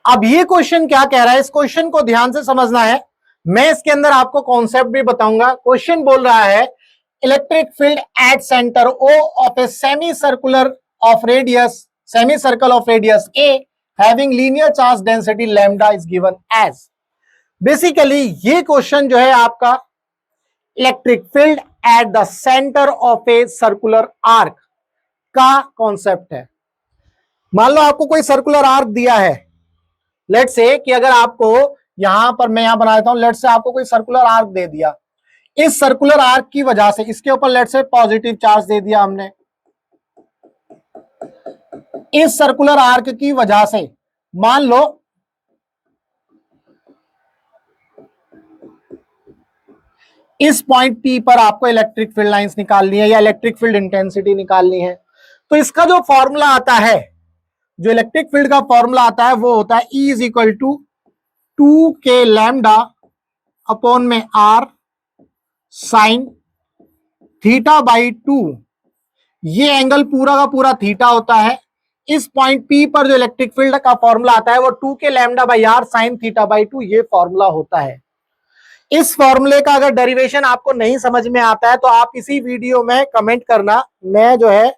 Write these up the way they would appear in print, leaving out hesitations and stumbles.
अब ये क्वेश्चन क्या कह रहा है, इस क्वेश्चन को ध्यान से समझना है। मैं इसके अंदर आपको कॉन्सेप्ट भी बताऊंगा। क्वेश्चन बोल रहा है electric field at centre O of a semi circle of radius a having linear charge density lambda is given as. Basically ये क्वेश्चन जो है आपका electric field at the centre of a circular arc का concept है। मान लो आपको कोई circular arc दिया है, लेट से कि अगर आपको यहां पर, मैं यहां बना देता हूं, लेट से आपको कोई सर्कुलर आर्क दे दिया, इस सर्कुलर आर्क की वजह से इसके ऊपर लेट से पॉजिटिव चार्ज दे दिया हमने, इस सर्कुलर आर्क की वजह से मान लो इस पॉइंट P पर आपको इलेक्ट्रिक फील्ड लाइंस निकालनी है या इलेक्ट्रिक फील्ड इंटेंसिटी निकालनी है, तो इसका जो फॉर्मूला आता है, जो इलेक्ट्रिक फील्ड का फॉर्मूला आता है वो होता है E is equal to 2k lambda upon में R साइन थीटा बाई 2। ये एंगल पूरा का पूरा थीटा होता है। इस पॉइंट P पर जो इलेक्ट्रिक फील्ड का फॉर्मूला आता है वो 2k lambda by R sine theta by 2 ये फॉर्मूला होता है। इस फॉर्मूले का अगर डेरिवेशन आपको नहीं समझ में आता है तो आप इसी वीडियो में कमेंट करना, मैं जो है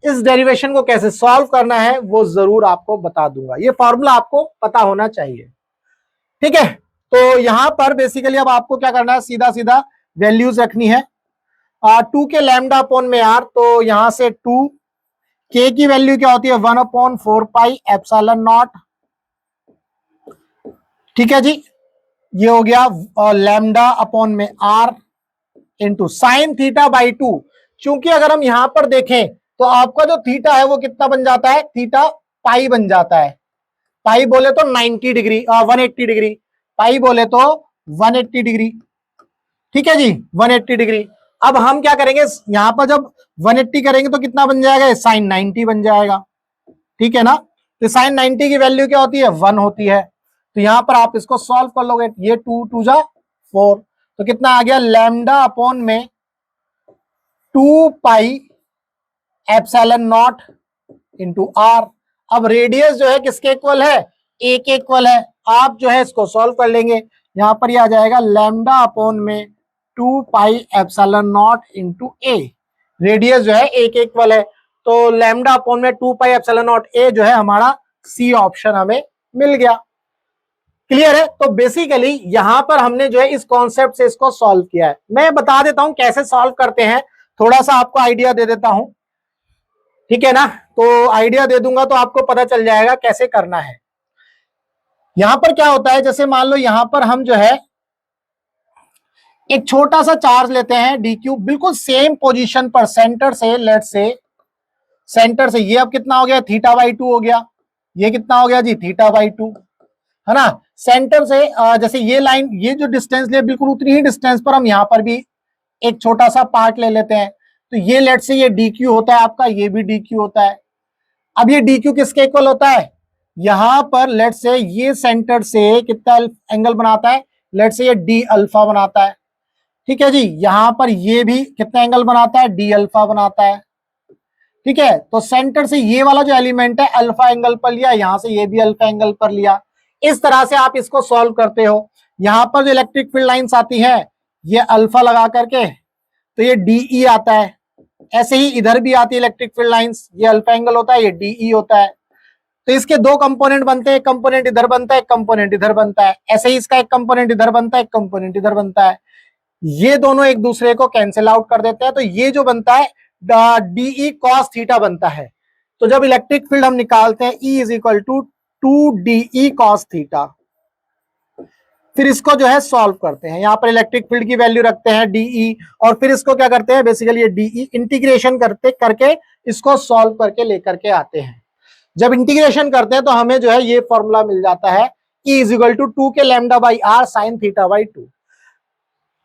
इस डेरिवेशन को कैसे सॉल्व करना है वो जरूर आपको बता दूंगा। ये फॉर्मूला आपको पता होना चाहिए, ठीक है। तो यहां पर बेसिकली अब आपको क्या करना है, सीधा सीधा वैल्यूज रखनी है। 2k लैम्डा अपॉन में R, तो यहां से 2k की वैल्यू क्या होती है 1/4 पाई एप्सिलॉन नॉट, ठीक है जी। ये हो गया लैम्डा अपॉन में R into sine theta by 2। चूंकि अगर हम यहां पर देखें तो आपका जो थीटा है वो कितना बन जाता है, थीटा पाई बन जाता है। पाई बोले तो 90 डिग्री 180 डिग्री, पाई बोले तो 180 डिग्री, ठीक है जी, 180 डिग्री। अब हम क्या करेंगे, यहां पर जब 180 करेंगे तो कितना बन जाएगा, साइन 90 बन जाएगा, ठीक है ना। तो साइन 90 की वैल्यू क्या होती है 1 होती है। तो यहां पर आप इसको सॉल्व कर लोगे, ये 2 2 जा 4, तो कितना आ गया लैम्डा अपॉन में 2 pi epsilon not into R। अब रेडियस जो है किसके इक्वल है, A के इक्वल है। आप जो है इसको सॉल्व कर लेंगे, यहां पर ये आ जाएगा लैम्डा अपॉन में 2 pi epsilon not into A। Radius जो है A के इक्वल है, तो लैम्डा अपॉन में 2 पाई एप्सिलॉन नॉट A जो है हमारा C ऑप्शन हमें मिल गया। क्लियर है। तो बेसिकली यहां पर हमने जो है इस कॉन्सेप्ट से इसको सॉल्व किया है। मैं बता देता हूं कैसे सॉल्व करते हैं, थोड़ा सा आपको आइडिया दे देता हूं, ठीक है ना। तो आइडिया दे दूंगा तो आपको पता चल जाएगा कैसे करना है। यहां पर क्या होता है, जैसे मान लो यहां पर हम जो है एक छोटा सा चार्ज लेते हैं dq, बिल्कुल सेम पोजीशन पर सेंटर से, लेट से सेंटर से, ये अब कितना हो गया थीटा बाई 2 हो गया, ये कितना हो गया जी थीटा बाई 2, है ना। सेंटर से जैसे ये लाइन, ये जो डिस्टेंस ले बिल्कुल उतनी ही डिस्टेंस पर हम यहां पर भी एक छोटा सा पार्ट ले लेते हैं, तो ये लेट से ये dq होता है आपका, ये भी dq होता है। अब ये dq किसके इक्वल होता है, यहां पर लेट से ये सेंटर से कितना एंगल बनाता है, लेट से ये d अल्फा बनाता है, ठीक है जी। यहां पर ये भी कितना एंगल बनाता है, d अल्फा बनाता है, ठीक है। तो सेंटर से ये वाला जो एलिमेंट है अल्फा एंगल पर लिया, यहां से ये भी अल्फा एंगल पर लिया। इस तरह से आप इसको सॉल्व करते हो। यहां पर जो इलेक्ट्रिक फील्ड लाइंस आती है ये अल्फा लगा करके, तो ये DE आता है। ऐसे ही इधर भी आती है इलेक्ट्रिक फील्ड लाइंस, ये अल्फा एंगल होता है, ये DE होता है। तो इसके दो कंपोनेंट बनते हैं, एक कंपोनेंट इधर बनता है, एक कंपोनेंट इधर बनता है। ऐसे ही इसका एक कंपोनेंट इधर बनता है, एक कंपोनेंट इधर बनता है। ये दोनों एक दूसरे को कैंसिल आउट कर देते हैं, तो ये जो बनता है DE cos थीटा बनता है। तो जब इलेक्ट्रिक फील्ड हम निकालते हैं E is equal to 2DE cos theta, फिर इसको जो है सॉल्व करते हैं। यहां पर इलेक्ट्रिक फील्ड की वैल्यू रखते हैं DE, और फिर इसको क्या करते हैं, बेसिकली ये DE इंटीग्रेशन करके इसको सॉल्व करके लेकर के आते हैं। जब इंटीग्रेशन करते हैं तो हमें जो है ये फॉर्मूला मिल जाता है E is equal to 2k lambda by R sine theta by 2।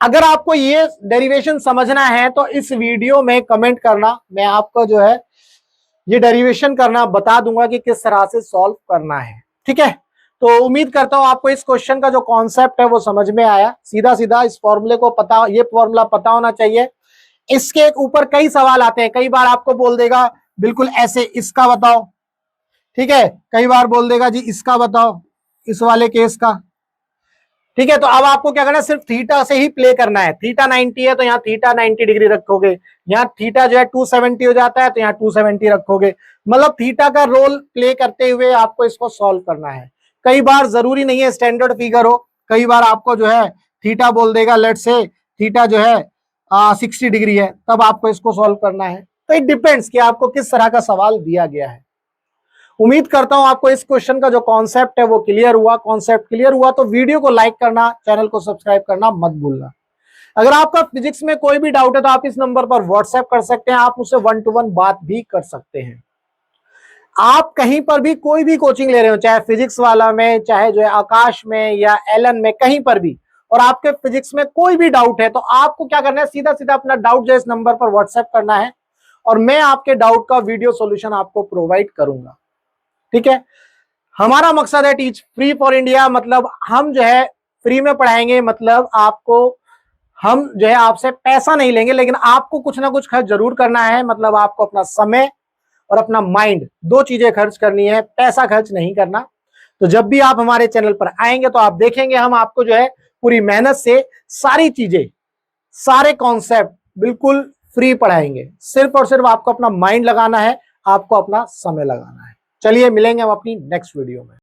अगर आपको ये डेरिवेशन समझना है तो इस वीडियो में कमेंट करना, मैं आपको जो है ये डेरिवेशन करना बता दूंगा कि किस तरह से सॉल्व करना है, ठीक है। तो उम्मीद करता हूं आपको इस क्वेश्चन का जो कॉन्सेप्ट है वो समझ में आया। सीधा सीधा इस फॉर्मूले को पता, ये फॉर्मूला पता होना चाहिए। इसके ऊपर कई सवाल आते हैं, कई बार आपको बोल देगा बिल्कुल ऐसे, इसका बताओ, ठीक है, कई बार बोल देगा जी इसका बताओ, इस वाले केस का। ठीक है, तो अब आपको क्या करना है, सिर्फ थीटा से ही प्ले करना है। थीटा 90 है तो यहाँ थीटा 90 डिग्री रखोगे, यहाँ थीटा जो है 270 हो जाता है तो यहाँ 270 रखोगे। मतलब थीटा का रोल प्ले करते हुए आपको इसको सॉल्व करना है। कई बार जरूरी नहीं है स्टैंडर्ड फिगर हो, कई बार आपको जो है थीटा बोल देगा, लेट से थीटा जो है 60 डिग्री है, तब आपको इसको सॉल्व करना है। तो इट डिपेंड्स कि आपको किस तरह का सवाल दिया गया है। उम्मीद करता हूं आपको इस क्वेश्चन का जो कॉन्सेप्ट है वो क्लियर हुआ। कॉन्सेप्ट क्लियर हुआ तो वीडियो को लाइक करना, चैनल को सब्सक्राइब करना मत भूलना। अगर आपका फिजिक्स में कोई भी डाउट है तो आप इस नंबर पर व्हाट्सएप कर सकते हैं, आप मुझसे 1 to 1 बात भी कर सकते हैं। आप कहीं पर भी कोई भी कोचिंग ले रहे हो, चाहे फिजिक्स वाला में, चाहे जो है आकाश में या एलन में, कहीं पर भी, और आपके फिजिक्स में कोई भी डाउट है तो आपको क्या करना है, सीधा सीधा अपना डाउट जो इस नंबर पर व्हाट्सएप करना है और मैं आपके डाउट का वीडियो सॉल्यूशन आपको प्रोवाइड करूंगा। ठीक है, हमारा मकसद है टीच फ्री फॉर इंडिया, मतलब हम जो है फ्री में पढ़ाएंगे, मतलब आपको हम जो है आपसे पैसा नहीं लेंगे, लेकिन आपको कुछ ना कुछ खर्च जरूर करना है। मतलब आपको अपना समय और अपना माइंड, दो चीजें खर्च करनी है, पैसा खर्च नहीं करना। तो जब भी आप हमारे चैनल पर आएंगे तो आप देखेंगे हम आपको जो है पूरी मेहनत से सारी चीजें, सारे कॉन्सेप्ट बिल्कुल फ्री पढ़ाएंगे। सिर्फ और सिर्फ आपको अपना माइंड लगाना है, आपको अपना समय लगाना है। चलिए मिलेंगे हम अपनी नेक्स्ट वीडियो में।